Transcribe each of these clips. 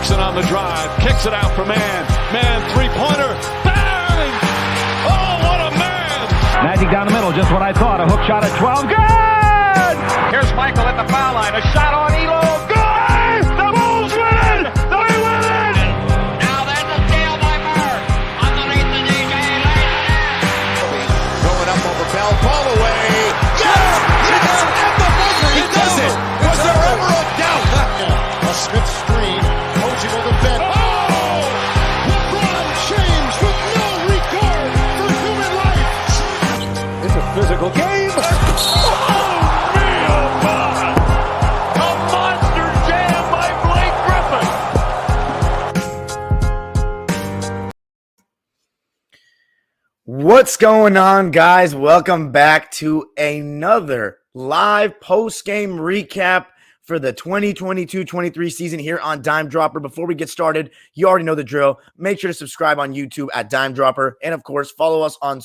Jackson on the drive, kicks it out for Man. Man, three-pointer, bang! Oh, what a man! Magic down the middle, just what I thought. A hook shot at 12, good! Here's Michael at the foul line, a shot on Elo, good! The Bulls win! They win it! Now there's a steal by Bird. Underneath the DJ, Going up over Bell, ball away. Yes! Yes! At the buzzer, he does it! Was there ever a doubt? A Smith screen, Posey will defend. Oh! LeBron James with no regard for human life. It's a physical game. Oh, man! A monster jam by Blake Griffin. What's going on, guys? Welcome back to another live post-game recap for the 2022-23 season here on Dime Dropper. Before we get started, you already know the drill. Make sure to subscribe on YouTube at Dime Dropper. And, of course, follow us on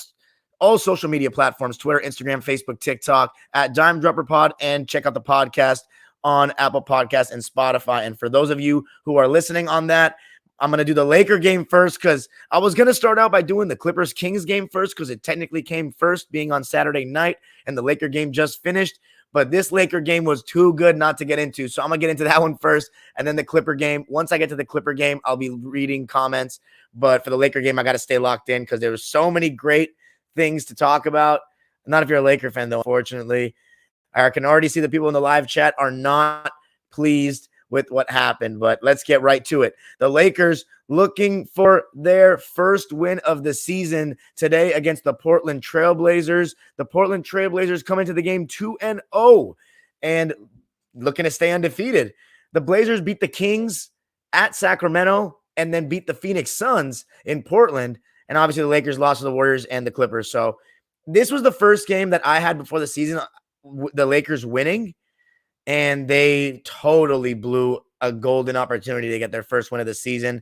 all social media platforms, Twitter, Instagram, Facebook, TikTok, at Dime Dropper Pod. And check out the podcast on Apple Podcasts and Spotify. And for those of you who are listening on that, I'm going to do the Laker game first because I was going to start out by doing the Clippers-Kings game first because it technically came first, being on Saturday night, and the Laker game just finished. But this Laker game was too good not to get into, so I'm going to get into that one first, and then the Clipper game. Once I get to the Clipper game, I'll be reading comments. But for the Laker game, I got to stay locked in because there were so many great things to talk about. Not if you're a Laker fan, though, unfortunately. I can already see the people in the live chat are not pleased with what happened, but let's get right to it. The Lakers looking for their first win of the season today against the Portland Trailblazers. The Portland Trailblazers come into the game 2-0 and looking to stay undefeated. The Blazers beat the Kings at Sacramento and then beat the Phoenix Suns in Portland. And obviously the Lakers lost to the Warriors and the Clippers. So this was the first game that I had before the season, the Lakers winning. And they totally blew a golden opportunity to get their first win of the season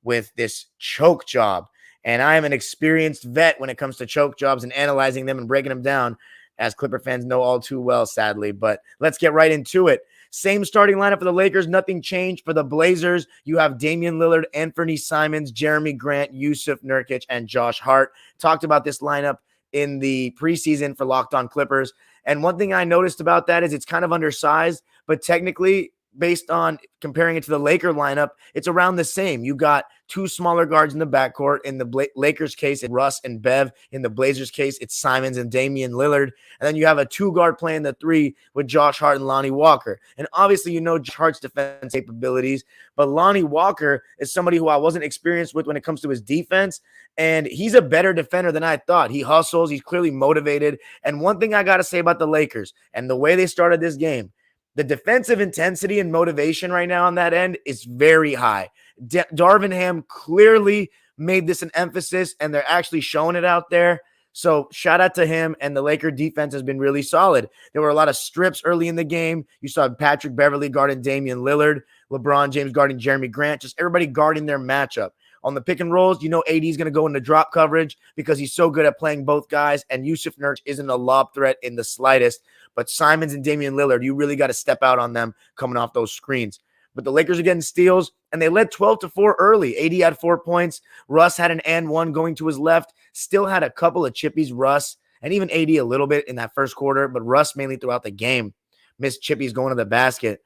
with this choke job. And I am an experienced vet when it comes to choke jobs and analyzing them and breaking them down, as Clipper fans know all too well, sadly. But let's get right into it. Same starting lineup for the Lakers. Nothing changed for the Blazers. You have Damian Lillard, Anthony Simons, Jeremy Grant, Yusuf Nurkic, and Josh Hart. Talked about this lineup in the preseason for Locked On Clippers. And one thing I noticed about that is it's kind of undersized, but technically, based on comparing it to the Laker lineup, it's around the same. You got two smaller guards in the backcourt. In the Lakers case, it's Russ and Bev. In the Blazers case, it's Simons and Damian Lillard. And then you have a two-guard playing the three with Josh Hart and Lonnie Walker. And obviously, you know Josh Hart's defense capabilities, but Lonnie Walker is somebody who I wasn't experienced with when it comes to his defense. And he's a better defender than I thought. He hustles. He's clearly motivated. And one thing I got to say about the Lakers and the way they started this game, the defensive intensity and motivation right now on that end is very high. Darvin Ham clearly made this an emphasis, and they're actually showing it out there. So shout out to him, and the Laker defense has been really solid. There were a lot of strips early in the game. You saw Patrick Beverley guarding Damian Lillard, LeBron James guarding Jeremy Grant, just everybody guarding their matchup. On the pick and rolls, you know AD is going to go into drop coverage because he's so good at playing both guys, and Yusuf Nurkic isn't a lob threat in the slightest. But Simons and Damian Lillard, you really got to step out on them coming off those screens. But the Lakers are getting steals, and they led 12-4 early. AD had 4 points. Russ had an and one going to his left. Still had a couple of chippies, Russ, and even AD a little bit in that first quarter, but Russ mainly throughout the game missed chippies going to the basket.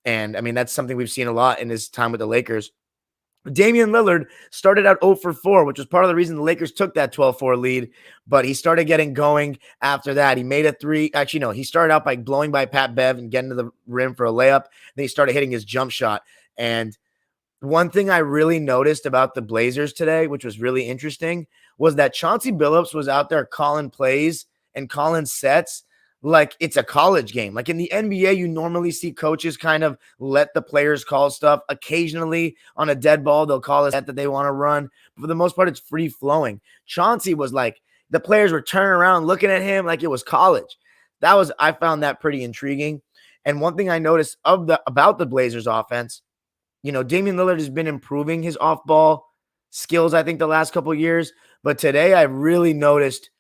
And, I mean, that's something we've seen a lot in his time with the Lakers. Damian Lillard started out 0 for 4, which was part of the reason the Lakers took that 12-4 lead, but he started getting going after that. He made a three. Actually, no, he started out by blowing by Pat Bev and getting to the rim for a layup. Then he started hitting his jump shot. And one thing I really noticed about the Blazers today, which was really interesting, was that Chauncey Billups was out there calling plays and calling sets like it's a college game. Like in the NBA, you normally see coaches kind of let the players call stuff. Occasionally on a dead ball, they'll call a set that they want to run. But for the most part, it's free flowing. Chauncey was like, the players were turning around looking at him like it was college. I found that pretty intriguing. And one thing I noticed about the Blazers offense, you know, Damian Lillard has been improving his off-ball skills, I think, the last couple of years. But today I really noticed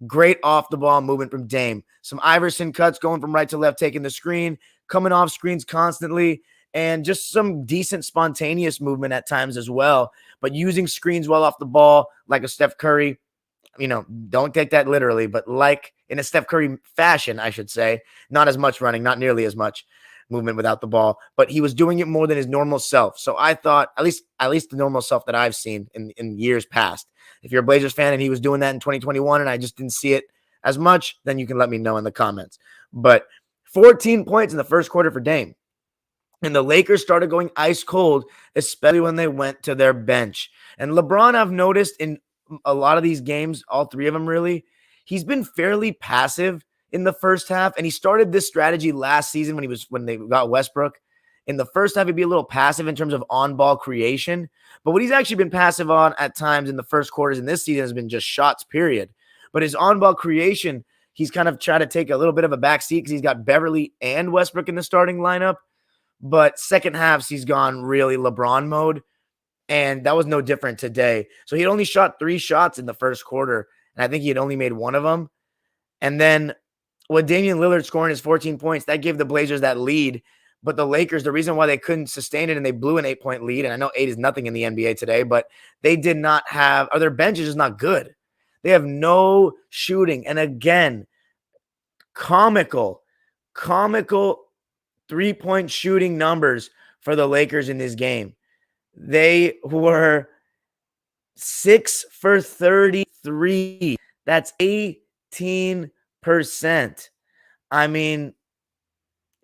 great off-the-ball movement from Dame. Some Iverson cuts going from right to left, taking the screen, coming off screens constantly. and just some decent spontaneous movement at times as well. But using screens well off the ball, like a Steph Curry, don't take that literally, but like in a Steph Curry fashion, I should say, not as much running, not nearly as much movement without the ball, but he was doing it more than his normal self. So I thought, at least the normal self that I've seen in years past. If you're a Blazers fan and he was doing that in 2021 and I just didn't see it as much, then you can let me know in the comments. But 14 points in the first quarter for Dame. And the Lakers started going ice cold, especially when they went to their bench. And LeBron, I've noticed in a lot of these games, all three of them really, he's been fairly passive in the first half. And he started this strategy last season when they got Westbrook. In the first half, he'd be a little passive in terms of on-ball creation. But what he's actually been passive on at times in the first quarters in this season has been just shots, period. But his on-ball creation, he's kind of tried to take a little bit of a backseat because he's got Beverly and Westbrook in the starting lineup. But second halves, he's gone really LeBron mode. And that was no different today. So he only shot 3 shots in the first quarter. And I think he had only made 1 of them. And then with Damian Lillard scoring his 14 points, that gave the Blazers that lead. But the Lakers, the reason why they couldn't sustain it and they blew an 8-point lead, and I know 8 is nothing in the NBA today, but they did not have, or their bench is just not good. They have no shooting. And again, comical 3-point shooting numbers for the Lakers in this game. They were 6 for 33. That's 18%. I mean,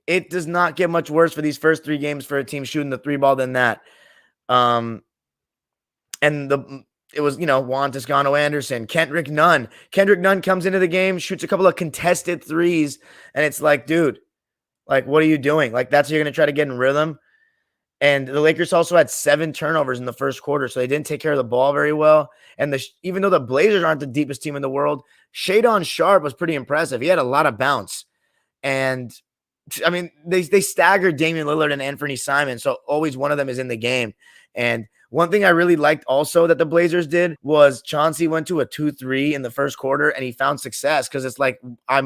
it does not get much worse for these first 3 games for a team shooting the 3-ball than that. It was, Juan Toscano-Anderson, Kendrick Nunn. Kendrick Nunn comes into the game, shoots a couple of contested threes, and it's like, dude, like, what are you doing? Like, that's how you're going to try to get in rhythm? And the Lakers also had 7 turnovers in the first quarter, so they didn't take care of the ball very well. And even though the Blazers aren't the deepest team in the world, Shadon Sharpe was pretty impressive. He had a lot of bounce. And, I mean, they staggered Damian Lillard and Anthony Simons, so always one of them is in the game. And one thing I really liked also that the Blazers did was Chauncey went to a 2-3 in the first quarter, and he found success because it's like,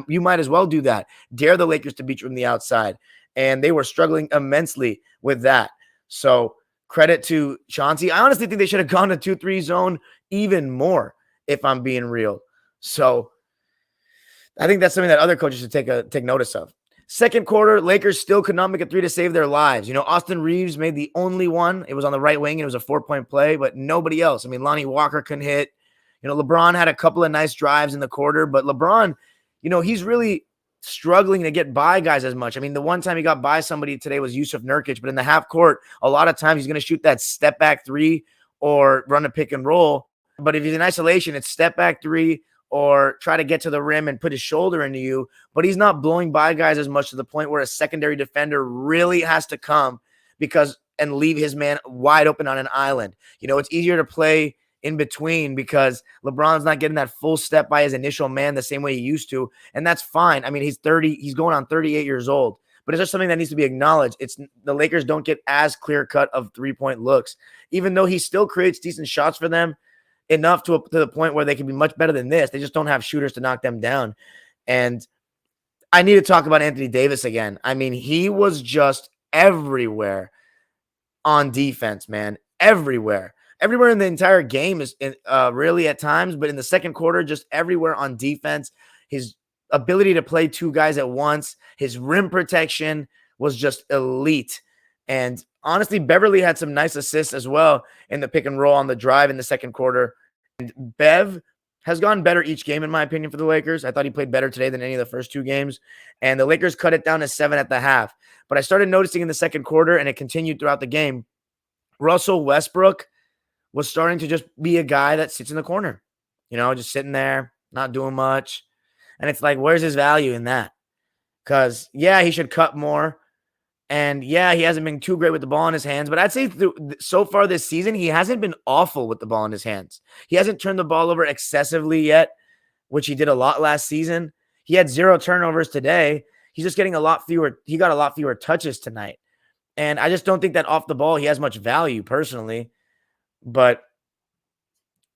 you might as well do that. Dare the Lakers to beat you from the outside. And they were struggling immensely with that. So credit to Chauncey. I honestly think they should have gone to 2-3 zone even more, if I'm being real. So I think that's something that other coaches should take notice of. Second quarter, Lakers still could not make a 3 to save their lives. Austin Reeves made the only one. It was on the right wing, and it was a 4-point play, but nobody else. I mean, Lonnie Walker couldn't hit. LeBron had a couple of nice drives in the quarter, but LeBron, he's really struggling to get by guys as much. I mean, the one time he got by somebody today was Yusuf Nurkic, but in the half court, a lot of times he's going to shoot that step back 3 or run a pick and roll. But if he's in isolation, it's step back 3 or try to get to the rim and put his shoulder into you. But he's not blowing by guys as much to the point where a secondary defender really has to come and leave his man wide open on an island. It's easier to play in between because LeBron's not getting that full step by his initial man the same way he used to. And that's fine. I mean, he's going on 38 years old, but it's just something that needs to be acknowledged. The Lakers don't get as clear cut of 3-point looks, even though he still creates decent shots for them enough to the point where they can be much better than this. They just don't have shooters to knock them down. And I need to talk about Anthony Davis again. I mean, he was just everywhere on defense, man, everywhere in the entire game is really at times, but in the second quarter, just everywhere on defense. His ability to play 2 guys at once, his rim protection was just elite. And honestly, Beverly had some nice assists as well in the pick and roll on the drive in the second quarter. And Bev has gone better each game, in my opinion, for the Lakers. I thought he played better today than any of the first 2 games. And the Lakers cut it down to 7 at the half. But I started noticing in the second quarter, and it continued throughout the game, Russell Westbrook was starting to just be a guy that sits in the corner, just sitting there, not doing much. And it's like, where's his value in that? Because, yeah, he should cut more. And, yeah, he hasn't been too great with the ball in his hands. But I'd say so far this season, he hasn't been awful with the ball in his hands. He hasn't turned the ball over excessively yet, which he did a lot last season. He had 0 turnovers today. He's just getting a lot fewer. He got a lot fewer touches tonight. And I just don't think that off the ball he has much value personally. But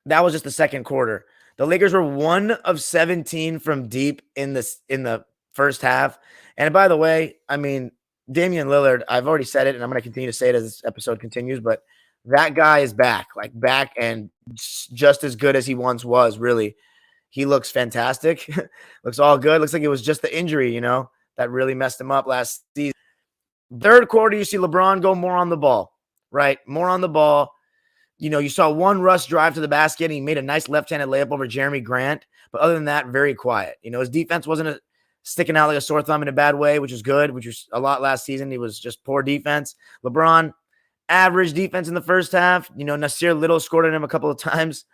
that was just the second quarter. The Lakers were 1 of 17 from deep in the first half. And by the way, I mean, Damian Lillard, I've already said it, and I'm going to continue to say it as this episode continues, but that guy is back and just as good as he once was, really. He looks fantastic. Looks all good. Looks like it was just the injury, that really messed him up last season. Third quarter, you see LeBron go more on the ball, right? More on the ball. You saw one Russ drive to the basket, and he made a nice left-handed layup over Jeremy Grant. But other than that, very quiet. His defense wasn't sticking out like a sore thumb in a bad way, which was good, which was a lot last season. He was just poor defense. LeBron, average defense in the first half. Nasir Little scored on him a couple of times.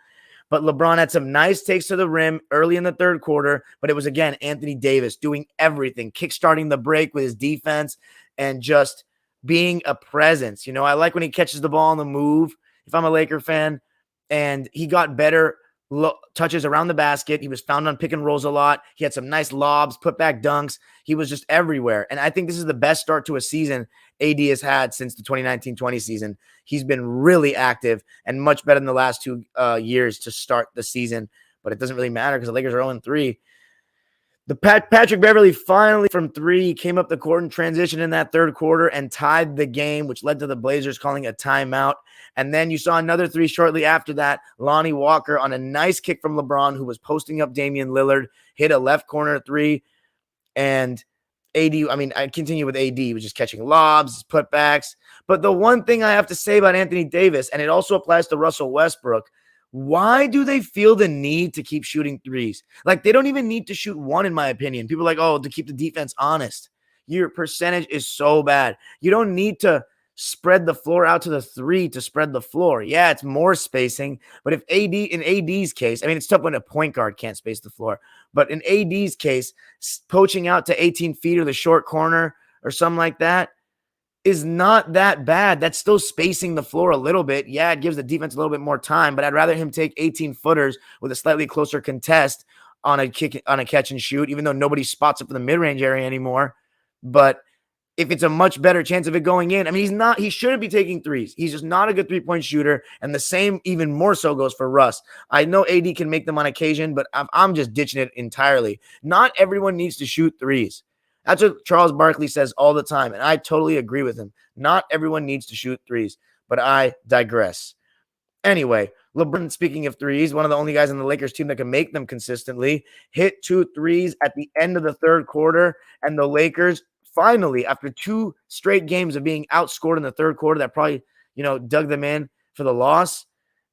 But LeBron had some nice takes to the rim early in the third quarter. But it was, again, Anthony Davis doing everything, kickstarting the break with his defense and just being a presence. I like when he catches the ball on the move, if I'm a Laker fan. And he got better touches around the basket. He was found on pick and rolls a lot. He had some nice lobs, put back dunks. He was just everywhere. And I think this is the best start to a season AD has had since the 2019-20 season. He's been really active and much better than the last 2 years to start the season. But it doesn't really matter because the Lakers are 0-3. The Patrick Beverley finally from 3 came up the court and transitioned in that third quarter and tied the game, which led to the Blazers calling a timeout. And then you saw another 3 shortly after that. Lonnie Walker on a nice kick from LeBron, who was posting up Damian Lillard, hit a left corner 3. And I continue with AD, which is catching lobs, putbacks. But the one thing I have to say about Anthony Davis, and it also applies to Russell Westbrook, why do they feel the need to keep shooting threes? Like, they don't even need to shoot one, in my opinion. People are like, to keep the defense honest. Your percentage is so bad. You don't need to spread the floor out to the 3 to spread the floor. Yeah, it's more spacing. But if in AD's case, it's tough when a point guard can't space the floor. But in AD's case, poaching out to 18 feet or the short corner or something like that is not that bad. That's still spacing the floor a little bit. Yeah, it gives the defense a little bit more time, but I'd rather him take 18 footers with a slightly closer contest on a catch and shoot, even though nobody spots it from the mid-range area anymore. But if it's a much better chance of it going in, he shouldn't be taking threes. He's just not a good three-point shooter. And the same, even more so, goes for Russ. I know AD can make them on occasion, but I'm just ditching it entirely. Not everyone needs to shoot threes. That's what Charles Barkley says all the time, and I totally agree with him. Not everyone needs to shoot threes, but I digress. Anyway, LeBron, speaking of threes, one of the only guys on the Lakers team that can make them consistently, hit 2 threes at the end of the third quarter, and the Lakers finally, after 2 straight games of being outscored in the third quarter that probably, dug them in for the loss,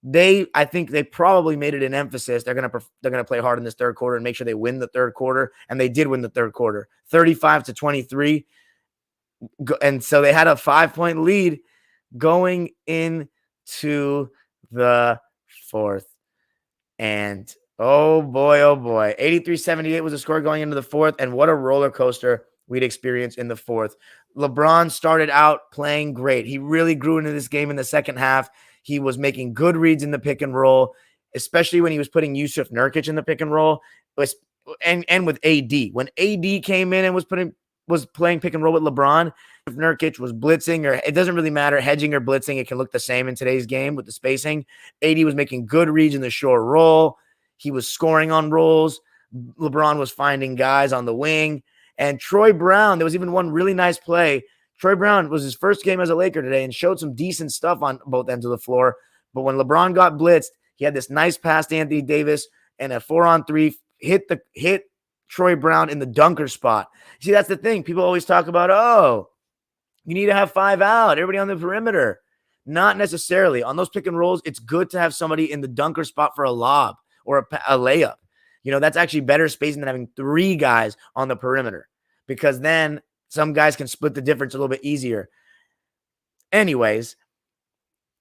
I think they probably made it an emphasis. They're gonna play hard in this third quarter and make sure they win the third quarter, and they did win the third quarter, 35-23, and so they had a 5-point lead going into the fourth. And oh boy, 83-78 was the score going into the fourth, and what a roller coaster we'd experienced in the fourth. LeBron started out playing great. He really grew into this game in the second half. He was making good reads in the pick and roll, especially when he was putting Yusuf Nurkic in the pick and roll, and with AD. When AD came in and was playing pick and roll with LeBron, if Nurkic was blitzing, or it doesn't really matter, hedging or blitzing, it can look the same in today's game with the spacing. AD was making good reads in the short roll. He was scoring on rolls. LeBron was finding guys on the wing. And Troy Brown, there was even one really nice play. Troy Brown was his first game as a Laker today and showed some decent stuff on both ends of the floor. But when LeBron got blitzed, he had this nice pass to Anthony Davis and a 4-on-3 hit Troy Brown in the dunker spot. See, that's the thing. People always talk about, you need to have 5 out, everybody on the perimeter. Not necessarily. On those pick and rolls, it's good to have somebody in the dunker spot for a lob or a layup. That's actually better spacing than having 3 guys on the perimeter, because then some guys can split the difference a little bit easier. Anyways,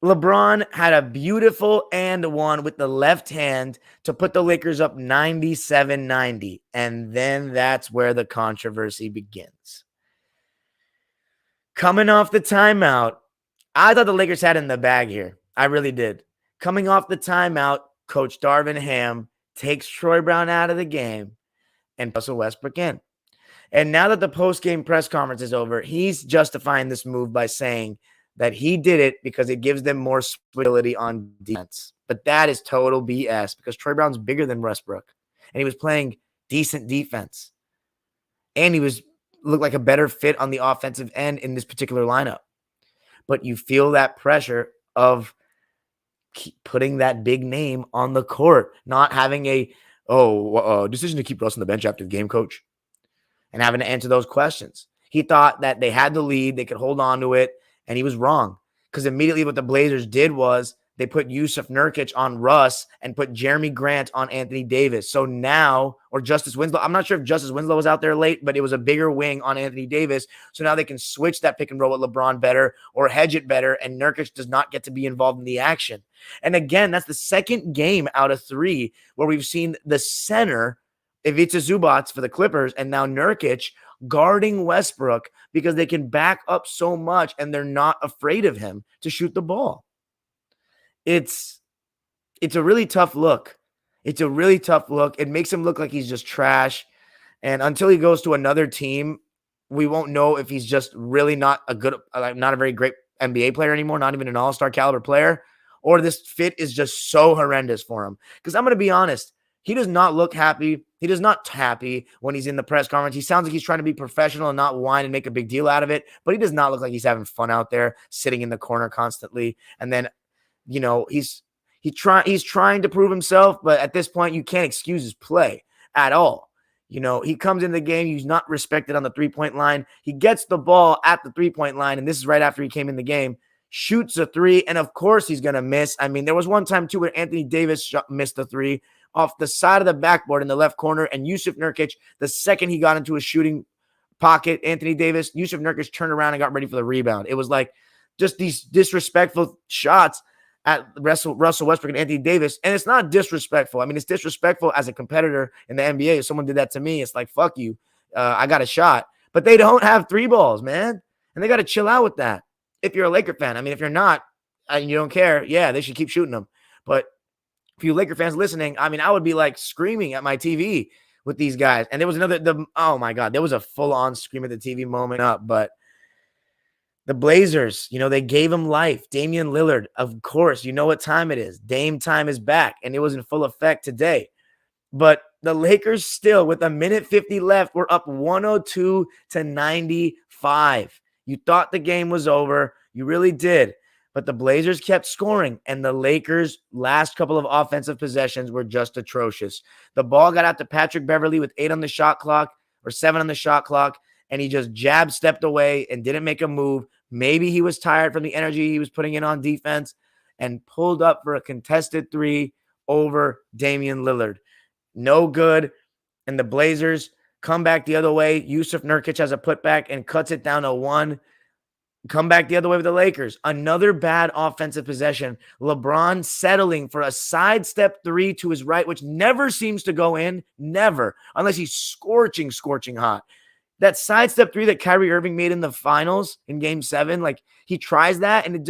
LeBron had a beautiful and one with the left hand to put the Lakers up 97-90. And then that's where the controversy begins. Coming off the timeout, I thought the Lakers had it in the bag here. I really did. Coming off the timeout, Coach Darvin Ham takes Troy Brown out of the game and Russell Westbrook in. And now that the post-game press conference is over, he's justifying this move by saying that he did it because it gives them more stability on defense. But that is total BS, because Troy Brown's bigger than Westbrook, and he was playing decent defense. And he was look like a better fit on the offensive end in this particular lineup. But you feel that pressure of keep putting that big name on the court, not having a decision to keep Russ on the bench after the game, coach, and having to answer those questions. He thought that they had the lead, they could hold on to it, and he was wrong. Because immediately what the Blazers did was they put Yusuf Nurkic on Russ and put Jeremy Grant on Anthony Davis. So now, or Justice Winslow, I'm not sure if Justice Winslow was out there late, but it was a bigger wing on Anthony Davis. So now they can switch that pick and roll with LeBron better or hedge it better, and Nurkic does not get to be involved in the action. And again, that's the second game out of 3 where we've seen the center, Ivica Zubac for the Clippers, and now Nurkic guarding Westbrook because they can back up so much and they're not afraid of him to shoot the ball. It's a really tough look. It's a really tough look. It makes him look like he's just trash. And until he goes to another team, we won't know if he's just really not a very great NBA player anymore, not even an all-star caliber player, or this fit is just so horrendous for him. Because I'm going to be honest, he does not look happy. He does not happy when he's in the press conference. He sounds like he's trying to be professional and not whine and make a big deal out of it, but he does not look like he's having fun out there, sitting in the corner constantly. And then, he's trying to prove himself, but at this point, you can't excuse his play at all. He comes in the game, he's not respected on the three-point line. He gets the ball at the three-point line, and this is right after he came in the game, shoots a 3, and of course he's going to miss. I mean, there was one time, too, where Anthony Davis missed a 3 off the side of the backboard in the left corner, and Yusuf Nurkic, the second he got into a shooting pocket, Anthony Davis, Yusuf Nurkic turned around and got ready for the rebound. It was like just these disrespectful shots at Russell Westbrook and Anthony Davis. And it's not disrespectful. I mean, it's disrespectful as a competitor in the NBA. If someone did that to me, it's like, fuck you. I got a shot. But they don't have 3 balls, man. And they got to chill out with that. If you're a Laker fan, I mean, if you're not and you don't care, yeah, they should keep shooting them. But if you Laker fans listening, I mean, I would be like screaming at my TV with these guys. And there was oh my God, there was a full-on scream at the TV moment up. But the Blazers, they gave him life. Damian Lillard, of course, you know what time it is. Dame time is back, and it was in full effect today. But the Lakers still, with 1:50 left, were up 102-95. You thought the game was over. You really did. But the Blazers kept scoring, and the Lakers' last couple of offensive possessions were just atrocious. The ball got out to Patrick Beverley with 8 on the shot clock, or 7 on the shot clock, and he just stepped away and didn't make a move. Maybe he was tired from the energy he was putting in on defense and pulled up for a contested 3 over Damian Lillard. No good. And the Blazers come back the other way. Yusuf Nurkic has a putback and cuts it down to 1. Come back the other way with the Lakers. Another bad offensive possession. LeBron settling for a sidestep 3 to his right, which never seems to go in. Never. Unless he's scorching hot. That sidestep 3 that Kyrie Irving made in the finals in Game 7, like he tries that, and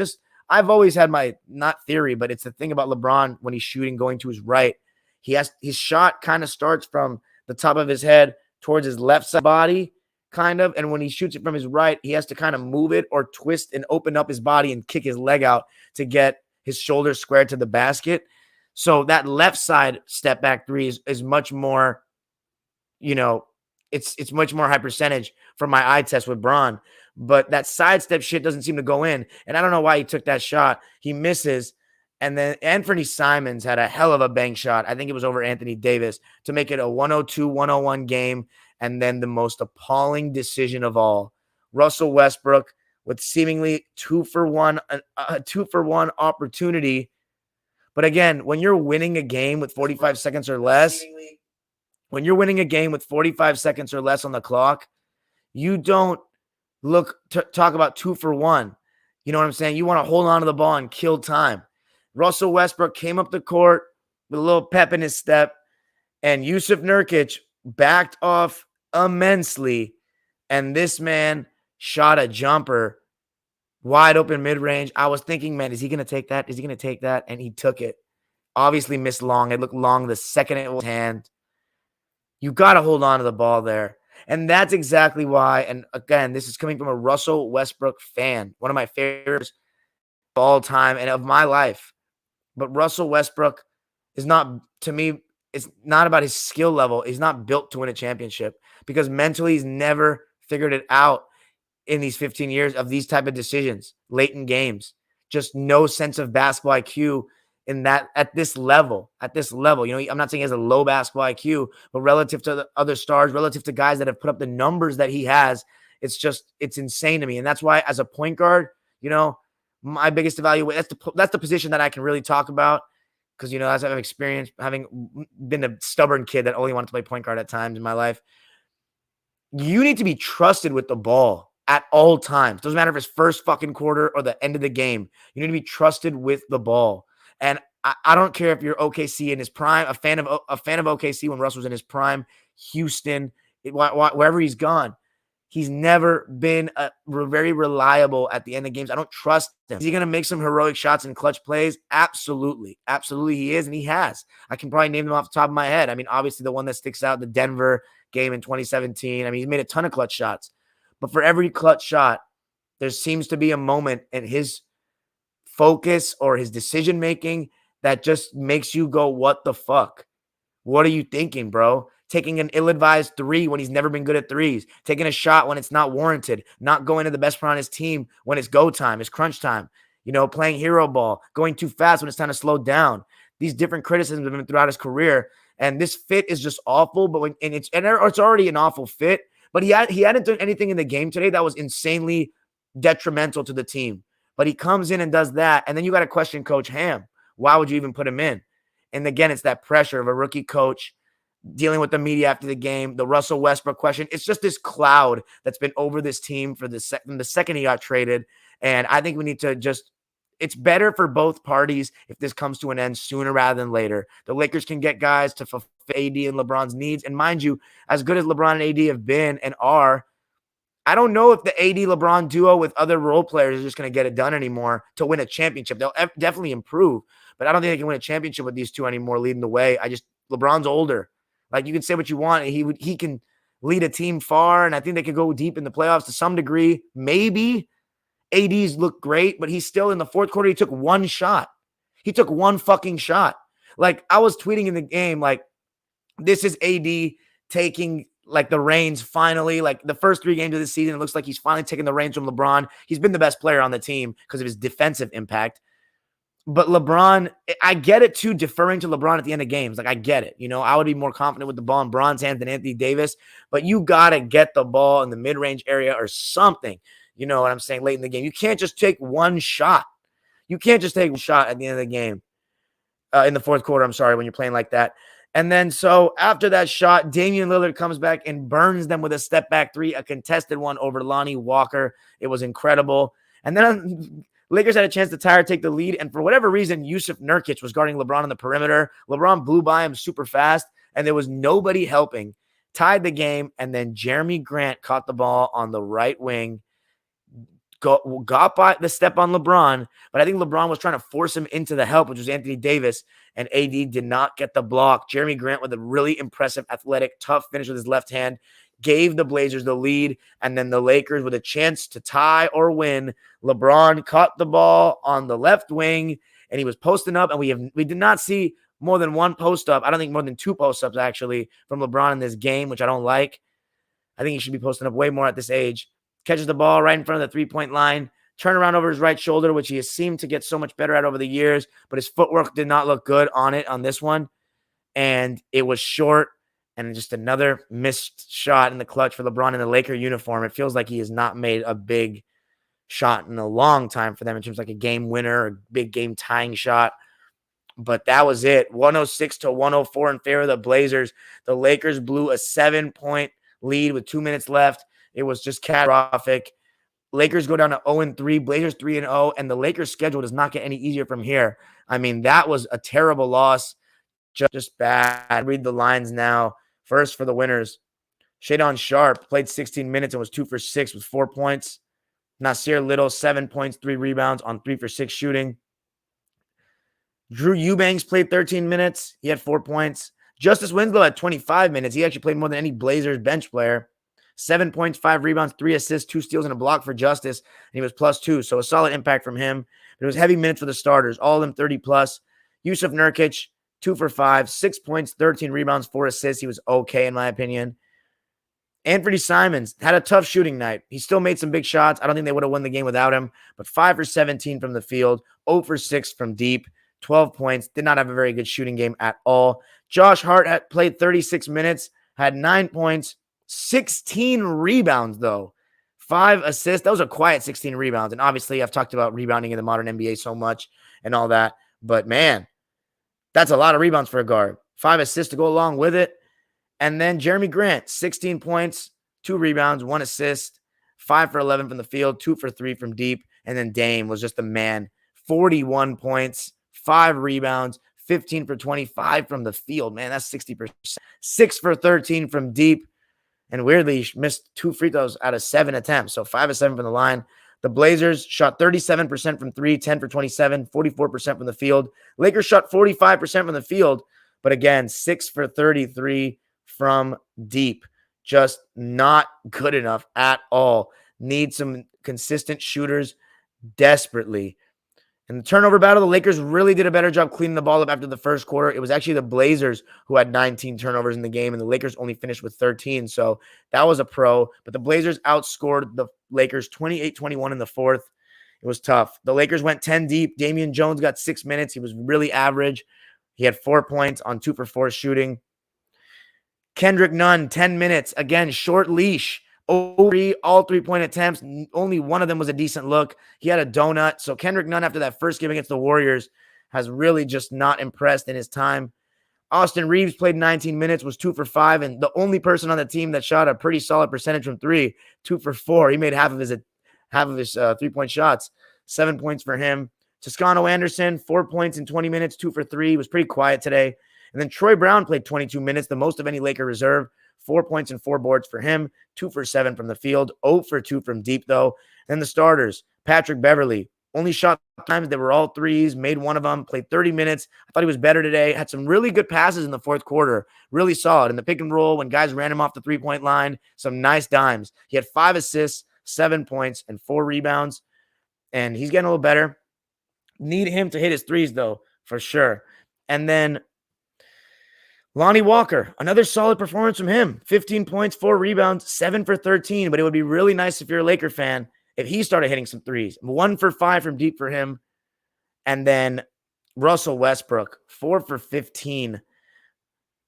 I've always had my, not theory, but it's the thing about LeBron when he's shooting going to his right. His shot kind of starts from the top of his head towards his left side body, kind of, and when he shoots it from his right, he has to kind of move it or twist and open up his body and kick his leg out to get his shoulders squared to the basket. So that left side step back 3 is much more, it's much more high percentage for my eye test with Bron. But that sidestep shit doesn't seem to go in. And I don't know why he took that shot. He misses. And then Anthony Simons had a hell of a bank shot. I think it was over Anthony Davis to make it a 102-101 game. And then the most appalling decision of all, Russell Westbrook with seemingly 2-for-1 opportunity. But again, when you're winning a game with 45 seconds or less, on the clock, you don't talk about 2-for-1. You know what I'm saying? You want to hold on to the ball and kill time. Russell Westbrook came up the court with a little pep in his step, and Yusuf Nurkic backed off immensely, and this man shot a jumper wide open mid-range. I was thinking, man, is he going to take that? And he took it. Obviously missed long. It looked long the second it was hand. You got to hold on to the ball there. And that's exactly why, and again, this is coming from a Russell Westbrook fan, one of my favorites of all time and of my life. But Russell Westbrook is not, to me, it's not about his skill level. He's not built to win a championship because mentally he's never figured it out in these 15 years of these type of decisions late in games. Just no sense of basketball IQ in that at this level. You know, I'm not saying he has a low basketball IQ, but relative to the other stars, relative to guys that have put up the numbers that he has, it's insane to me. And that's why as a point guard, you know, my biggest evaluation, that's the position that I can really talk about. Because, you know, as I've experienced, having been a stubborn kid that only wanted to play point guard at times in my life, you need to be trusted with the ball at all times. Doesn't matter if it's first fucking quarter or the end of the game. You need to be trusted with the ball. And I don't care if you're OKC in his prime, a fan of OKC when Russ was in his prime, Houston, wherever he's gone. He's never been very reliable at the end of games. I don't trust him. Is he going to make some heroic shots and clutch plays? Absolutely. Absolutely he is, and he has. I can probably name them off the top of my head. I mean, obviously the one that sticks out, the Denver game in 2017. I mean, he's made a ton of clutch shots. But for every clutch shot, there seems to be a moment in his focus or his decision-making that just makes you go, what the fuck? What are you thinking, bro? Taking an ill-advised three when he's never been good at threes, taking a shot when it's not warranted, not going to the best player on his team when it's go time, it's crunch time, you know, playing hero ball, going too fast when it's time to slow down. These different criticisms have been throughout his career, and this fit is just awful. But it's already an awful fit. But he hadn't done anything in the game today that was insanely detrimental to the team. But he comes in and does that, and then you got to question Coach Ham. Why would you even put him in? And again, it's that pressure of a rookie coach dealing with the media after the game, the Russell Westbrook question. It's just this cloud that's been over this team from the second he got traded. And I think we need to it's better for both parties if this comes to an end sooner rather than later. The Lakers can get guys to fulfill AD and LeBron's needs. And mind you, as good as LeBron and AD have been and are, I don't know if the AD-LeBron duo with other role players is just going to get it done anymore to win a championship. They'll definitely improve, but I don't think they can win a championship with these two anymore leading the way. LeBron's older. Like, you can say what you want. He can lead a team far, and I think they could go deep in the playoffs to some degree. Maybe AD's look great, but he's still in the fourth quarter. He took one shot. He took one fucking shot. Like, I was tweeting in the game, like, this is AD taking like the reins finally. Like, the first 3 games of the season, it looks like he's finally taking the reins from LeBron. He's been the best player on the team because of his defensive impact. But LeBron, I get it too, deferring to LeBron at the end of games. Like, I get it. You know, I would be more confident with the ball in Bron's hands than Anthony Davis. But you got to get the ball in the mid-range area or something. You know what I'm saying? Late in the game. You can't just take one shot. You can't just take one shot at the end of the game. In the fourth quarter, I'm sorry, when you're playing like that. And then so after that shot, Damian Lillard comes back and burns them with a step-back 3, a contested one over Lonnie Walker. It was incredible. And then Lakers had a chance to tie or take the lead, and for whatever reason, Yusuf Nurkic was guarding LeBron on the perimeter. LeBron blew by him super fast, and there was nobody helping. Tied the game, and then Jeremy Grant caught the ball on the right wing, got by the step on LeBron, but I think LeBron was trying to force him into the help, which was Anthony Davis, and AD did not get the block. Jeremy Grant with a really impressive, athletic, tough finish with his left hand gave the Blazers the lead, and then the Lakers with a chance to tie or win. LeBron caught the ball on the left wing, and he was posting up, and we did not see more than one post-up. I don't think more than 2 post-ups, actually, from LeBron in this game, which I don't like. I think he should be posting up way more at this age. Catches the ball right in front of the three-point line, turn around over his right shoulder, which he has seemed to get so much better at over the years, but his footwork did not look good on this one, and it was short, and just another missed shot in the clutch for LeBron in the Laker uniform. It feels like he has not made a big shot in a long time for them in terms of like a game winner or big game tying shot. But that was it. 106-104 in favor of the Blazers. The Lakers blew a 7-point lead with 2 minutes left. It was just catastrophic. Lakers go down to 0-3, Blazers 3-0, and the Lakers' schedule does not get any easier from here. I mean, that was a terrible loss. Just bad. Read the lines now. First for the winners. Shadon Sharpe played 16 minutes and was 2 for 6 with 4 points. Nasir Little, 7 points, 3 rebounds on 3 for 6 shooting. Drew Eubanks played 13 minutes. He had 4 points. Justice Winslow had 25 minutes. He actually played more than any Blazers bench player. 7 points, 5 rebounds, 3 assists, 2 steals, and a block for Justice. And he was +2. So a solid impact from him. But it was heavy minutes for the starters. All of them 30+. Yusuf Nurkic, 2 for 5, 6 points, 13 rebounds, 4 assists. He was okay, in my opinion. Anthony Simons had a tough shooting night. He still made some big shots. I don't think they would have won the game without him, but 5 for 17 from the field, 0 for 6 from deep, 12 points. Did not have a very good shooting game at all. Josh Hart had played 36 minutes, had 9 points, 16 rebounds, though. 5 assists. That was a quiet 16 rebounds. And obviously, I've talked about rebounding in the modern NBA so much and all that. But, man, that's a lot of rebounds for a guard. 5 assists to go along with it. And then Jeremy Grant, 16 points, 2 rebounds, 1 assist, 5 for 11 from the field, 2 for 3 from deep. And then Dame was just the man. 41 points, 5 rebounds, 15 for 25 from the field. Man, that's 60%. 6 for 13 from deep. And weirdly, missed 2 free throws out of 7 attempts. So 5 of 7 from the line. The Blazers shot 37% from 3, 10 for 27, 44% from the field. Lakers shot 45% from the field. But again, 6 for 33 from deep. Just not good enough at all. Need some consistent shooters desperately. In the turnover battle, the Lakers really did a better job cleaning the ball up after the first quarter. It was actually the Blazers who had 19 turnovers in the game, and the Lakers only finished with 13. So that was a pro. But the Blazers outscored the Lakers 28-21 in the fourth. It was tough. The Lakers went 10 deep. Damian Jones got 6 minutes. He was really average. He had 4 points on 2 for 4 shooting. Kendrick Nunn, 10 minutes. Again, short leash. All 3-point attempts. Only one of them was a decent look. He had a donut. So Kendrick Nunn, after that first game against the Warriors, has really just not impressed in his time. Austin Reeves played 19 minutes, was 2 for 5, and the only person on the team that shot a pretty solid percentage from 3, 2 for 4. He made half of his 3-point shots. 7 points for him. Toscano Anderson, 4 points in 20 minutes, 2 for 3. He was pretty quiet today. And then Troy Brown played 22 minutes, the most of any Laker reserve. 4 points and 4 boards for him. 2 for 7 from the field. 0 for 2 from deep, though. And the starters, Patrick Beverley, only shot times. They were all threes, made one of them, played 30 minutes. I thought he was better today. Had some really good passes in the fourth quarter. Really solid. In the pick and roll, when guys ran him off the 3-point line, some nice dimes. He had 5 assists, 7 points, and 4 rebounds. And he's getting a little better. Need him to hit his threes, though, for sure. And then Lonnie Walker, another solid performance from him. 15 points, 4 rebounds, 7 for 13. But it would be really nice if you're a Laker fan if he started hitting some threes. 1 for 5 from deep for him. And then Russell Westbrook, 4 for 15,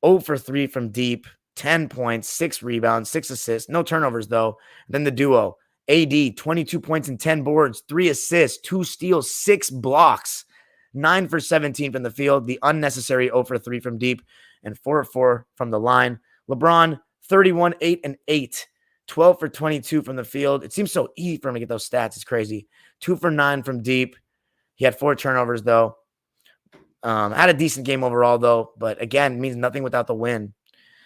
0 for 3 from deep, 10 points, 6 rebounds, 6 assists. No turnovers, though. Then the duo, AD, 22 points and 10 boards, 3 assists, 2 steals, 6 blocks, 9 for 17 from the field, the unnecessary 0 for 3 from deep, and 4 for 4 from the line. LeBron, 31, 8, and 8, 12 for 22 from the field. It seems so easy for him to get those stats. It's crazy. 2 for 9 from deep. He had 4 turnovers, though. Had a decent game overall, though, but again, means nothing without the win.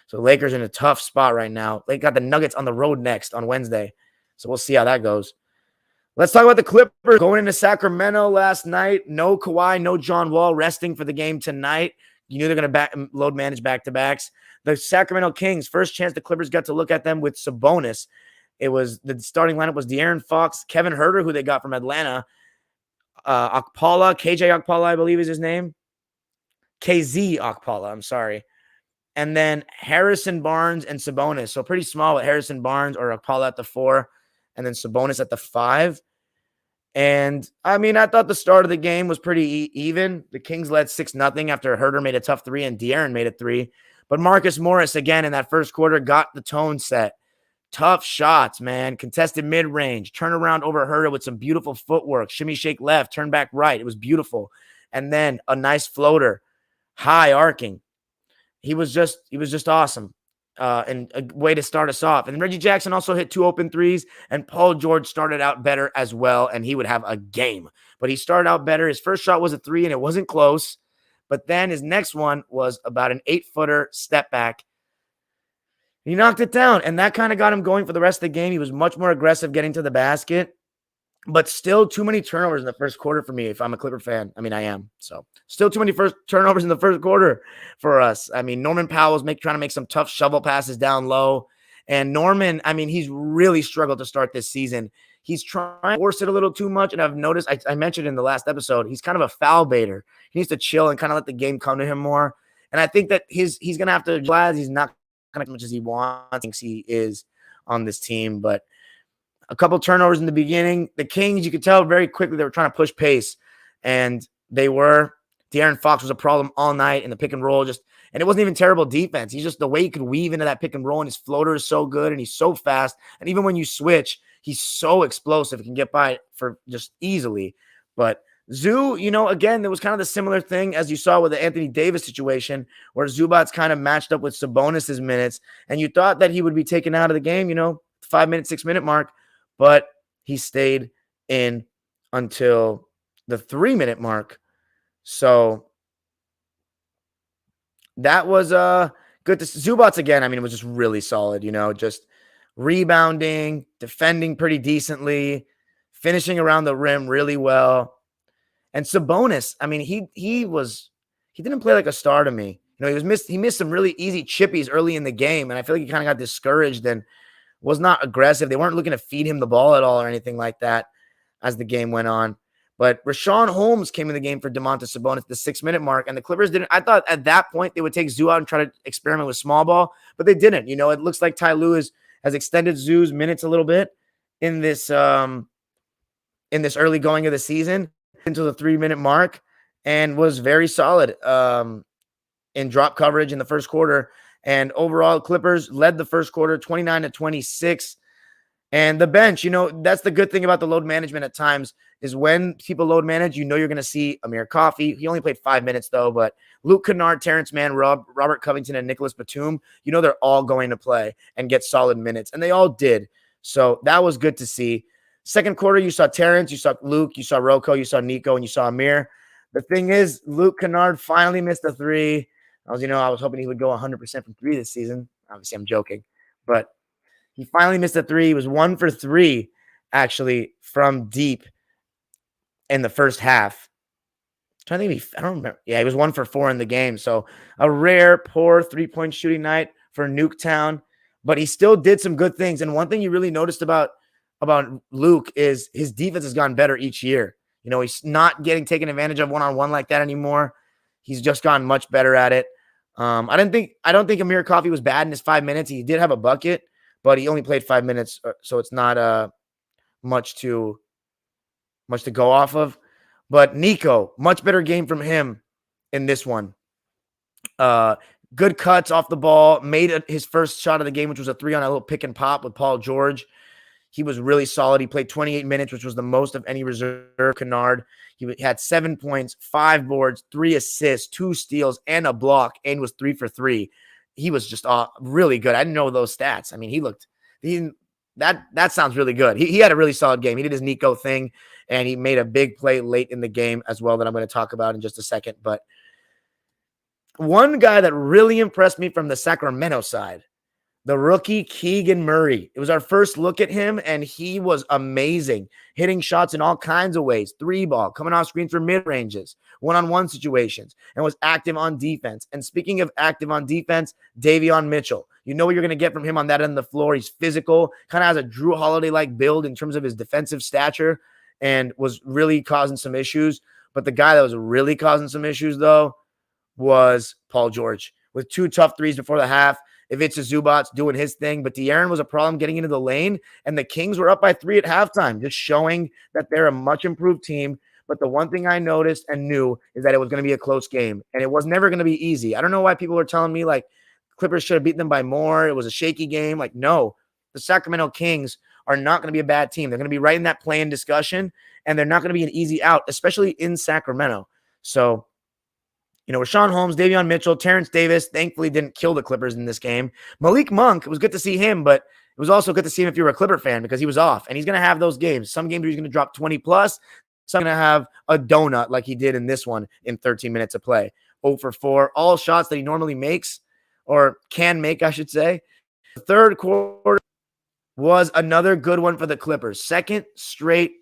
So Lakers in a tough spot right now. They got the Nuggets on the road next on Wednesday. So we'll see how that goes. Let's talk about the Clippers going into Sacramento last night. No Kawhi, no John Wall resting for the game tonight. You knew they're going to load manage back-to-backs. The Sacramento Kings, first chance the Clippers got to look at them with Sabonis. It was the starting lineup was De'Aaron Fox, Kevin Huerter, who they got from Atlanta, Okpala, KJ Okpala, I believe is his name. KZ Okpala, I'm sorry. And then Harrison Barnes and Sabonis. So pretty small with Harrison Barnes or Okpala at the 4, and then Sabonis at the 5. And, I mean, I thought the start of the game was pretty even. The Kings led 6-0 after Huerter made a tough 3 and De'Aaron made a 3. But Marcus Morris, again, in that first quarter, got the tone set. Tough shots, man. Contested mid-range. Turnaround over Huerter with some beautiful footwork. Shimmy shake left, turn back right. It was beautiful. And then a nice floater. High arcing. He was just awesome. And a way to start us off. And Reggie Jackson also hit 2 open threes, and Paul George started out better as well, and he would have a game. But he started out better. His first shot was a 3, and it wasn't close. But then his next one was about an 8-footer step back. He knocked it down, and that kind of got him going for the rest of the game. He was much more aggressive getting to the basket. But still too many turnovers in the first quarter for me if I'm a Clipper fan. I mean, I am. So still too many first turnovers in the first quarter for us. I mean, Norman Powell's trying to make some tough shovel passes down low. And Norman, I mean, he's really struggled to start this season. He's trying to force it a little too much. And I've noticed, I mentioned in the last episode, he's kind of a foul baiter. He needs to chill and kind of let the game come to him more. And I think that he's going to have to, glad he's not kind of as much as he wants, thinks he is. on this team. But a couple turnovers in the beginning. The Kings, you could tell very quickly they were trying to push pace, and they were. De'Aaron Fox was a problem all night in the pick and roll. And it wasn't even terrible defense. He's just the way he could weave into that pick and roll, and his floater is so good, and he's so fast. And even when you switch, he's so explosive. He can get by for just easily. But Zoo, again, there was kind of the similar thing as you saw with the Anthony Davis situation, where Zubac's kind of matched up with Sabonis' minutes, and you thought that he would be taken out of the game, 5-minute, 6-minute mark, but he stayed in until the 3-minute mark. So that was good to see. Zubac's again, it was just really solid, just rebounding, defending pretty decently, finishing around the rim really well. And Sabonis, he didn't play like a star to me. He missed some really easy chippies early in the game, and I feel like he kind of got discouraged and was not aggressive. They weren't looking to feed him the ball at all or anything like that as the game went on. But Richaun Holmes came in the game for Domantas Sabonis at the 6-minute mark, and the Clippers didn't. I thought at that point they would take Zoo out and try to experiment with small ball, but they didn't. It looks like Ty Lue has extended Zoo's minutes a little bit in this early going of the season until the 3-minute mark, and was very solid in drop coverage in the first quarter. And overall, Clippers led the first quarter 29-26. And the bench, that's the good thing about the load management at times is when people load manage, you're going to see Amir Coffey. He only played 5 minutes, though, but Luke Kennard, Terrence Mann, Robert Covington, and Nicholas Batum, they're all going to play and get solid minutes. And they all did. So that was good to see. Second quarter, you saw Terrence, you saw Luke, you saw Rocco, you saw Nico, and you saw Amir. The thing is, Luke Kennard finally missed a three. I was hoping he would go 100% from three this season. Obviously, I'm joking. But he finally missed a three. He was 1 for 3, actually, from deep in the first half. I don't remember. Yeah, he was 1 for 4 in the game. So a rare, poor 3-point shooting night for Nuketown. But he still did some good things. And one thing you really noticed about Luke is his defense has gotten better each year. He's not getting taken advantage of one-on-one like that anymore. He's just gotten much better at it. I don't think Amir Coffey was bad in his 5 minutes. He did have a bucket, but he only played 5 minutes, so it's not much to go off of. But Nico, much better game from him in this one. Good cuts off the ball, made his first shot of the game, which was a 3 on a little pick and pop with Paul George. He was really solid. He played 28 minutes, which was the most of any reserve. Kennard, he had 7 points, 5 boards, 3 assists, 2 steals, and a block, and was 3 for 3. He was just really good. I didn't know those stats. That sounds really good. He had a really solid game. He did his Nico thing, and he made a big play late in the game as well that I'm going to talk about in just a second. But one guy that really impressed me from the Sacramento side, the rookie Keegan Murray. It was our first look at him, and he was amazing, hitting shots in all kinds of ways, 3-ball, coming off screens for mid-ranges, one-on-one situations, and was active on defense. And speaking of active on defense, Davion Mitchell. You know what you're going to get from him on that end of the floor. He's physical, kind of has a Drew Holiday-like build in terms of his defensive stature, and was really causing some issues. But the guy that was really causing some issues, though, was Paul George, with 2 tough threes before the half. Ivica Zubac doing his thing, but De'Aaron was a problem getting into the lane, and the Kings were up by 3 at halftime, just showing that they're a much improved team. But the one thing I noticed and knew is that it was going to be a close game, and it was never going to be easy. I don't know why people were telling me, Clippers should have beaten them by more. It was a shaky game. No, the Sacramento Kings are not going to be a bad team. They're going to be right in that play-in discussion, and they're not going to be an easy out, especially in Sacramento. So, Richaun Holmes, Davion Mitchell, Terrence Davis thankfully didn't kill the Clippers in this game. Malik Monk, it was good to see him, but it was also good to see him if you were a Clipper fan because he was off, and he's going to have those games. Some games where he's going to drop 20+, some going to have a donut like he did in this one in 13 minutes of play. 0 for 4, all shots that he normally makes, or can make, I should say. The third quarter was another good one for the Clippers. Second straight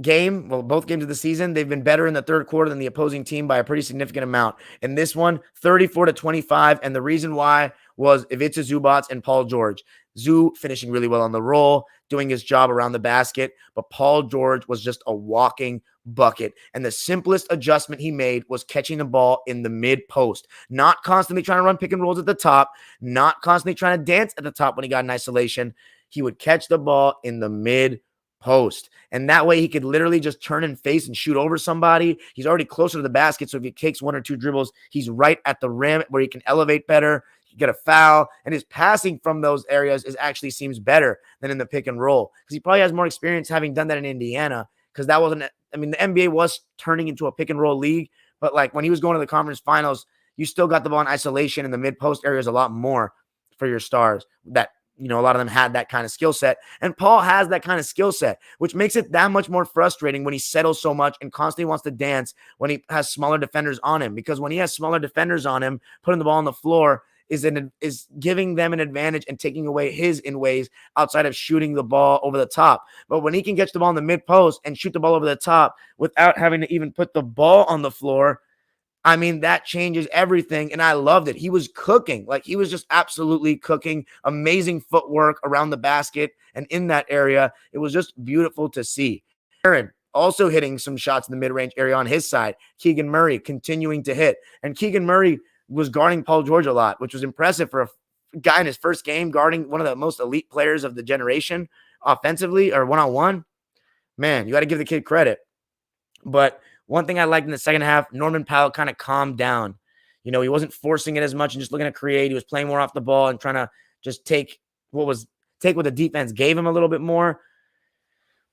game, both games of the season, they've been better in the third quarter than the opposing team by a pretty significant amount. In this one, 34-25, and the reason why was Ivica Zubac and Paul George. Zoo finishing really well on the roll, doing his job around the basket, but Paul George was just a walking bucket. And the simplest adjustment he made was catching the ball in the mid post, not constantly trying to run pick and rolls at the top, not constantly trying to dance at the top when he got in isolation. He would catch the ball in the mid post. And that way he could literally just turn and face and shoot over somebody. He's already closer to the basket. So if he takes 1 or 2 dribbles, he's right at the rim where he can elevate better. He get a foul, and his passing from those areas actually seems better than in the pick and roll, because he probably has more experience having done that in Indiana, because that wasn't, I mean, the NBA was turning into a pick and roll league, but like when he was going to the conference finals, you still got the ball in isolation in the mid post areas a lot more for your stars that, you know, a lot of them had that kind of skill set. And Paul has that kind of skill set, which makes it that much more frustrating when he settles so much and constantly wants to dance when he has smaller defenders on him. Because when he has smaller defenders on him, putting the ball on the floor is giving them an advantage and taking away his in ways outside of shooting the ball over the top. But when he can catch the ball in the mid post and shoot the ball over the top without having to even put the ball on the floor, I mean, that changes everything, and I loved it. He was cooking. Like, he was just absolutely cooking. Amazing footwork around the basket and in that area. It was just beautiful to see. Aaron also hitting some shots in the mid-range area on his side. Keegan Murray continuing to hit. And Keegan Murray was guarding Paul George a lot, which was impressive for a guy in his first game guarding one of the most elite players of the generation offensively or one-on-one. Man, you got to give the kid credit. But one thing I liked in the second half, Norman Powell kind of calmed down. You know, he wasn't forcing it as much and just looking to create. He was playing more off the ball and trying to just take what the defense gave him a little bit more.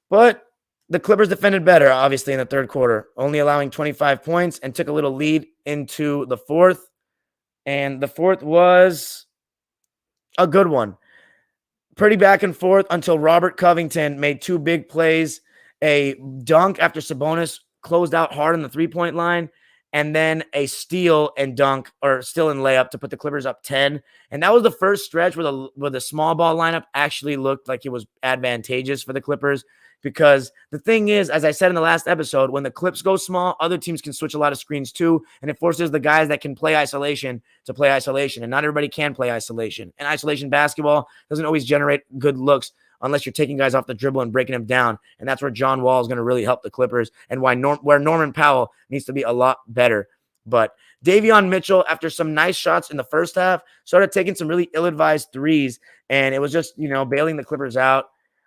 But the Clippers defended better, obviously, in the third quarter, only allowing 25 points, and took a little lead into the fourth. And the fourth was a good one. Pretty back and forth until Robert Covington made 2 big plays, a dunk after Sabonis closed out hard on the three-point line, and then a steal and dunk, or still in layup, to put the Clippers up 10. And that was the first stretch where the small ball lineup actually looked like it was advantageous for the Clippers, because the thing is, as I said in the last episode, when the Clips go small, other teams can switch a lot of screens too, and it forces the guys that can play isolation to play isolation, and not everybody can play isolation. And isolation basketball doesn't always generate good looks unless you're taking guys off the dribble and breaking them down. And that's where John Wall is going to really help the Clippers, and where Norman Powell needs to be a lot better. But Davion Mitchell, after some nice shots in the first half, started taking some really ill-advised threes, and it was just, bailing the Clippers out.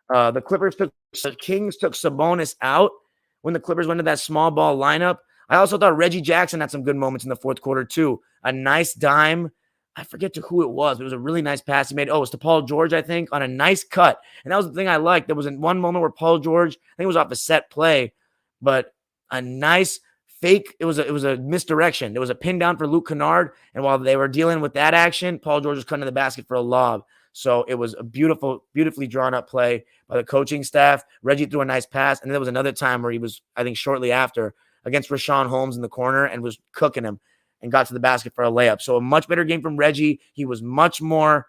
The Kings took Sabonis out when the Clippers went to that small ball lineup. I also thought Reggie Jackson had some good moments in the fourth quarter too. A nice dime. I forget to who it was, but it was a really nice pass he made. Oh, it was to Paul George, I think, on a nice cut. And that was the thing I liked. There was one moment where Paul George, I think it was off a set play, but a nice fake. It was a misdirection. There was a pin down for Luke Kennard, and while they were dealing with that action, Paul George was cutting to the basket for a lob. So it was a beautifully drawn up play by the coaching staff. Reggie threw a nice pass, and there was another time where he was, I think, shortly after against Rashawn Holmes in the corner and was cooking him and got to the basket for a layup. So a much better game from Reggie. He was much more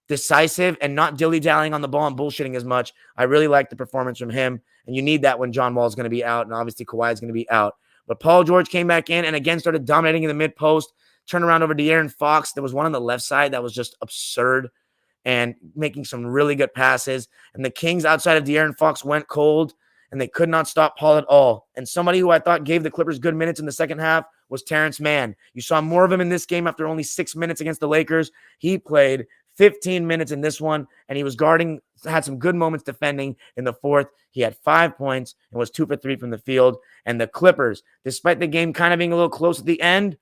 decisive and not dilly-dallying on the ball and bullshitting as much. I really liked the performance from him, and you need that when John Wall is going to be out, and obviously Kawhi is going to be out. But Paul George came back in and again started dominating in the mid-post, turned around over De'Aaron Fox. There was one on the left side that was just absurd and making some really good passes. And the Kings outside of De'Aaron Fox went cold, and they could not stop Paul at all. And somebody who I thought gave the Clippers good minutes in the second half was Terrence Mann. You saw more of him in this game after only 6 minutes against the Lakers. He played 15 minutes in this one, and he was had some good moments defending in the fourth. He had 5 points and was 2 for 3 from the field. And the Clippers, despite the game kind of being a little close at the end,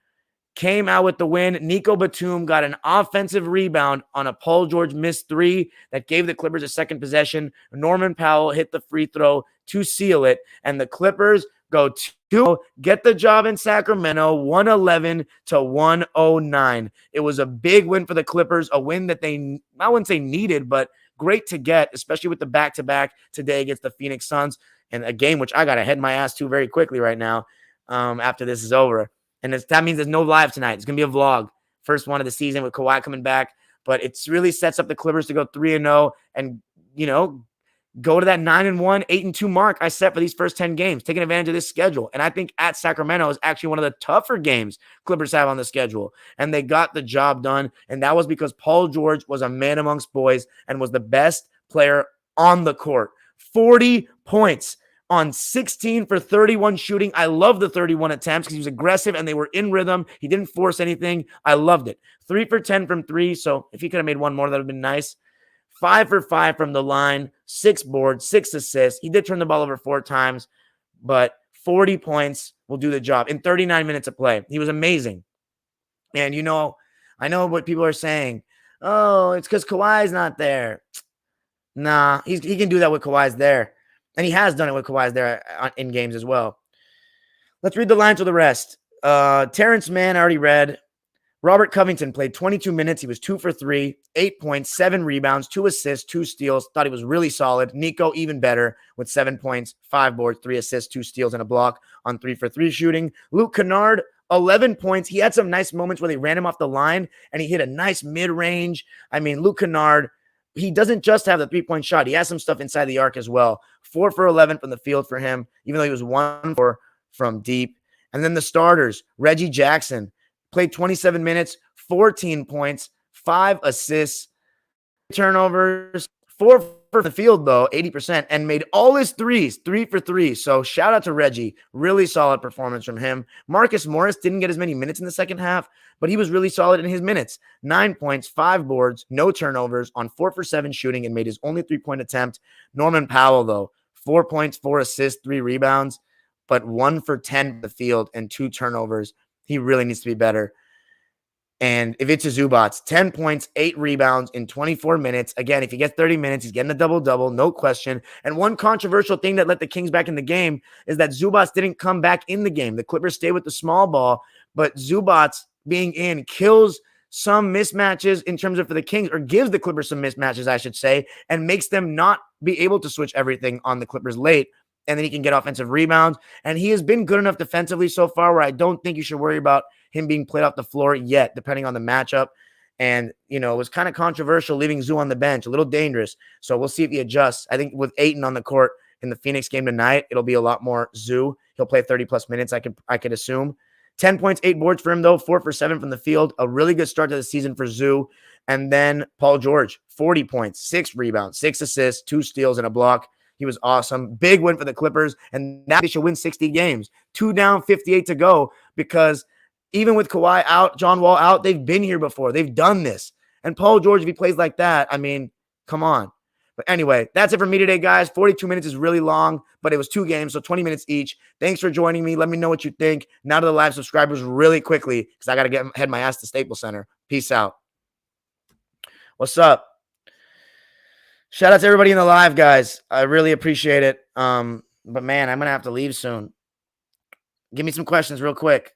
came out with the win. Nico Batum got an offensive rebound on a Paul George missed 3 that gave the Clippers a second possession. Norman Powell hit the free throw to seal it, and the Clippers go to get the job in Sacramento, 111-109. It was a big win for the Clippers, a win that I wouldn't say needed, but great to get, especially with the back-to-back today against the Phoenix Suns, and a game which I got to head my ass to very quickly right now after this is over. And that means there's no live tonight. It's going to be a vlog. First one of the season with Kawhi coming back. But it really sets up the Clippers to go 3-0 and, go to that 9-1, 8-2 mark I set for these first 10 games, taking advantage of this schedule. And I think at Sacramento is actually one of the tougher games Clippers have on the schedule. And they got the job done. And that was because Paul George was a man amongst boys and was the best player on the court. 40 points on 16 for 31 shooting. I love the 31 attempts because he was aggressive and they were in rhythm. He didn't force anything. I loved it. 3 for 10 from 3. So if he could have made one more, that would have been nice. 5 for 5 from the line, 6 boards, 6 assists. He did turn the ball over 4 times, but 40 points will do the job in 39 minutes of play. He was amazing. And, you know, I know what people are saying. Oh, it's because Kawhi's not there. Nah, he can do that with Kawhi's there. And he has done it with Kawhi's there in games as well. Let's read the lines for the rest. Terrence Mann, I already read. Robert Covington played 22 minutes. He was 2 for 3, 8 points, 7 rebounds, 2 assists, 2 steals. Thought he was really solid. Nico, even better, with 7 points, 5 boards, 3 assists, 2 steals, and a block on 3 for 3 shooting. Luke Kennard, 11 points. He had some nice moments where they ran him off the line, and he hit a nice mid-range. I mean, Luke Kennard, he doesn't just have the three-point shot. He has some stuff inside the arc as well. 4 for 11 from the field for him, even though he was 1 for from deep. And then the starters, Reggie Jackson, played 27 minutes, 14 points, 5 assists, turnovers, 4 for the field, though, 80%, and made all his threes, 3 for 3. So shout out to Reggie. Really solid performance from him. Marcus Morris didn't get as many minutes in the second half, but he was really solid in his minutes. 9 points, 5 boards, no turnovers on 4 for 7 shooting and made his only 3-point attempt. Norman Powell, though, 4 points, 4 assists, 3 rebounds, but 1 for 10 in the field and 2 turnovers. He really needs to be better. And if it's a Zubac, 10 points, 8 rebounds in 24 minutes. Again, if he gets 30 minutes, he's getting a double-double, no question. And one controversial thing that let the Kings back in the game is that Zubac didn't come back in the game. The Clippers stay with the small ball, but Zubac being in kills some mismatches in terms of for the Kings, or gives the Clippers some mismatches, I should say, and makes them not be able to switch everything on the Clippers late. And then he can get offensive rebounds. And he has been good enough defensively so far where I don't think you should worry about him being played off the floor yet, depending on the matchup. And, you know, it was kind of controversial leaving Zoo on the bench, a little dangerous. So we'll see if he adjusts. I think with Ayton on the court in the Phoenix game tonight, it'll be a lot more Zoo. He'll play 30-plus minutes, I could assume. 10 points, 8 boards for him, though, 4 for 7 from the field. A really good start to the season for Zoo. And then Paul George, 40 points, 6 rebounds, 6 assists, 2 steals, and a block. He was awesome. Big win for the Clippers, and now they should win 60 games. 2 down, 58 to go, because even with Kawhi out, John Wall out, they've been here before. They've done this. And Paul George, if he plays like that, I mean, come on. But anyway, that's it for me today, guys. 42 minutes is really long, but it was 2 games, so 20 minutes each. Thanks for joining me. Let me know what you think. Now to the live subscribers really quickly, because I got to head my ass to Staples Center. Peace out. What's up? Shout out to everybody in the live, guys. I really appreciate it. But man, I'm going to have to leave soon. Give me some questions real quick.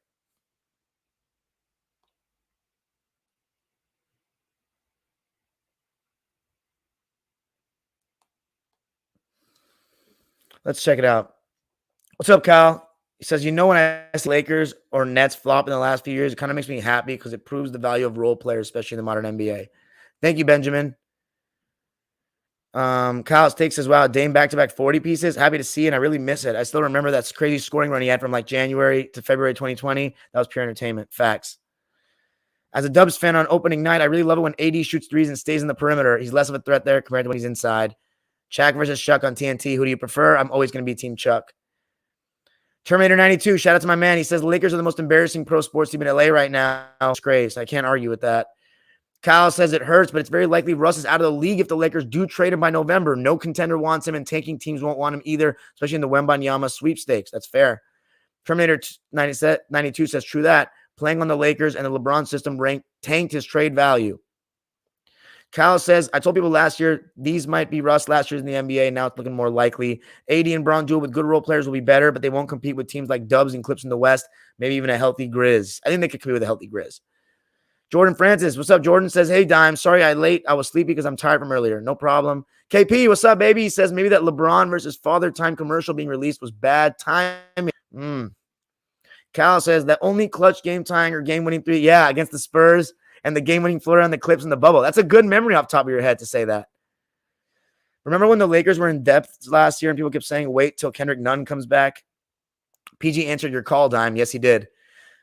Let's check it out. What's up, Kyle? He says, you know, when I see Lakers or Nets flop in the last few years, it kind of makes me happy because it proves the value of role players, especially in the modern NBA. Thank you, Benjamin. Kyle's take says, wow, Dame back-to-back 40 pieces. Happy to see it, and I really miss it. I still remember that crazy scoring run he had from like January to February 2020. That was pure entertainment. Facts. As a Dubs fan on opening night, I really love it when AD shoots threes and stays in the perimeter. He's less of a threat there compared to when he's inside. Shaq versus Chuck on TNT. Who do you prefer? I'm always going to be Team Chuck. Terminator 92. Shout out to my man. He says the Lakers are the most embarrassing pro sports team in LA right now. Disgrace. I can't argue with that. Kyle says it hurts, but it's very likely Russ is out of the league if the Lakers do trade him by November. No contender wants him, and tanking teams won't want him either, especially in the Wembanyama sweepstakes. That's fair. Terminator 92 says, true that. Playing on the Lakers and the LeBron system tanked his trade value. Kyle says, I told people last year, these might be Russ last year in the NBA. Now it's looking more likely. AD and Bron duel with good role players will be better, but they won't compete with teams like Dubs and Clips in the West, maybe even a healthy Grizz. I think they could compete with a healthy Grizz. Jordan Francis, what's up? Jordan says, hey, Dime, sorry I late. I was sleepy because I'm tired from earlier. No problem. KP, what's up, baby? He says maybe that LeBron versus Father Time commercial being released was bad timing. Kyle says that only clutch game tying or game-winning 3, yeah, against the Spurs and the game-winning floater on the Clips in the bubble. That's a good memory off the top of your head to say that. Remember when the Lakers were in depth last year and people kept saying, wait till Kendrick Nunn comes back? PG answered your call, Dime. Yes, he did.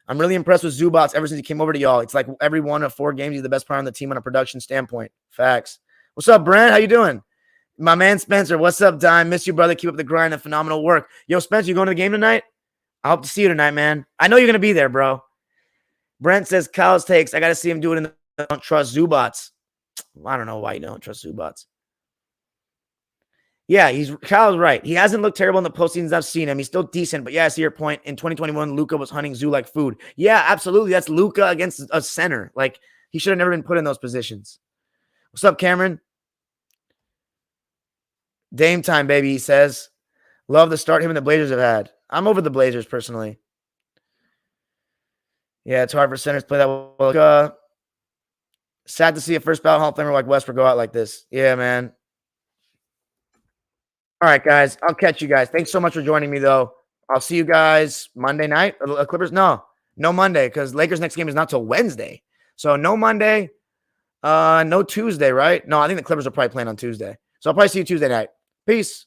I'm really impressed with Zubac ever since he came over to y'all. It's like every 1 of 4 games, he's the best player on the team on a production standpoint. Facts. What's up, Brent? How you doing? My man Spencer, what's up, Dime? Miss you, brother. Keep up the grind and phenomenal work. Yo, Spencer, you going to the game tonight? I hope to see you tonight, man. I know you're going to be there, bro. Brent says, Kyle's takes. I got to see him do it in the don't trust Zubats. I don't know why you don't trust Zubats. Yeah, Kyle's right. He hasn't looked terrible in the postseasons I've seen him. He's still decent, but yeah, I see your point. In 2021, Luka was hunting Zoo like food. Yeah, absolutely. That's Luka against a center. Like, he should have never been put in those positions. What's up, Cameron? Dame time, baby, he says. Love the start him and the Blazers have had. I'm over the Blazers, personally. Yeah, it's hard for centers to play that well. Sad to see a first ballot Hall of Famer like Westbrook go out like this. Yeah, man. All right, guys. I'll catch you guys. Thanks so much for joining me, though. I'll see you guys Monday night. Clippers? No Monday, because Lakers' next game is not till Wednesday. So no Monday, no Tuesday, right? No, I think the Clippers are probably playing on Tuesday. So I'll probably see you Tuesday night. Peace.